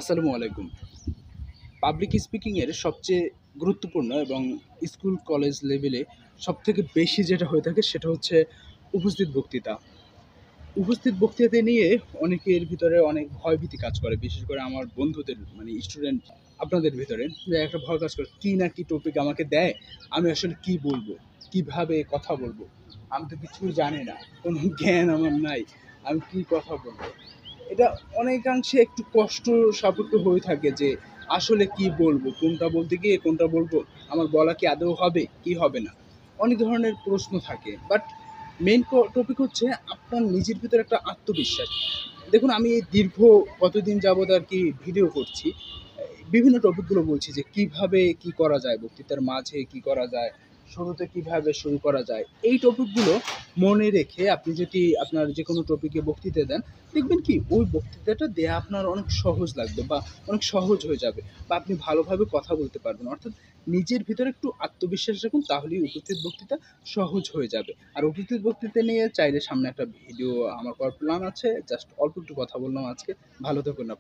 আসসালামু আলাইকুম। Public speaking এর সবচেয়ে গুরুত্বপূর্ণ এবং স্কুল, কলেজ লেভেলে সবথেকে বেশি যেটা হয়ে থাকে সেটা হচ্ছে উপস্থিত বক্তৃতা। উপস্থিত বক্তৃতা নিয়ে অনেকের ভিতরে অনেক ভয়ভীতি কাজ করে। বিশেষ করে আমার বন্ধুদের মানে স্টুডেন্ট আপনাদের ভিতরে যে একটা ভয় কাজ করে। কি না কি টপিক আমাকে দেয়, আমি আসলে কি বলবো? কিভাবে কথা বলবো? আমি তো কিছুই জানি না। কোনো জ্ঞান আমার নাই। আমি কি কথা বলবো? এটা অনেকাংশে একটু কষ্ট সাপেক্ষ হয়ে থাকে যে আসলে কি বলবো? কোনটা বলতে গিয়ে কোনটা বলবো? আমার বলা কি আদৌ হবে? কি হবে না? অনেক ধরনের প্রশ্ন থাকে। বাট মেইন টপিক হচ্ছে আপনার নিজের ভিতরে একটা আত্মবিশ্বাস। দেখুন আমি এই দীর্ঘ কতদিন যাবৎ আরকি ভিডিও করছি। বিভিন্ন টপিকগুলো বলছি যে কিভাবে কি করা যায়? বক্তৃতার মাঝে কি করা যায়? শুরুতে কিভাবে শুরু করা যায়? এই টপিকগুলো মনে রেখে আপনি যদি আপনার যেকোনো টপিকে বক্তৃতা দেন, দেখবেন কি ওই বক্তৃতাটা দেয়া আপনার অনেক সহজ লাগবে বা অনেক সহজ হয়ে যাবে বা আপনি ভালোভাবে কথা বলতে পারবেন। অর্থাৎ নিজের ভিতরে একটু আত্মবিশ্বাস রাখুন তাহলেই উপস্থিত বক্তৃতা সহজ হয়ে যাবে। আর উপস্থিত বক্তৃতা নিয়ে চাইলে সামনে একটা ভিডিও আমার করার প্ল্যান আছে। জাস্ট অল্প একটু কথা বললাম আজকে। ভালো থাকুন আপনি।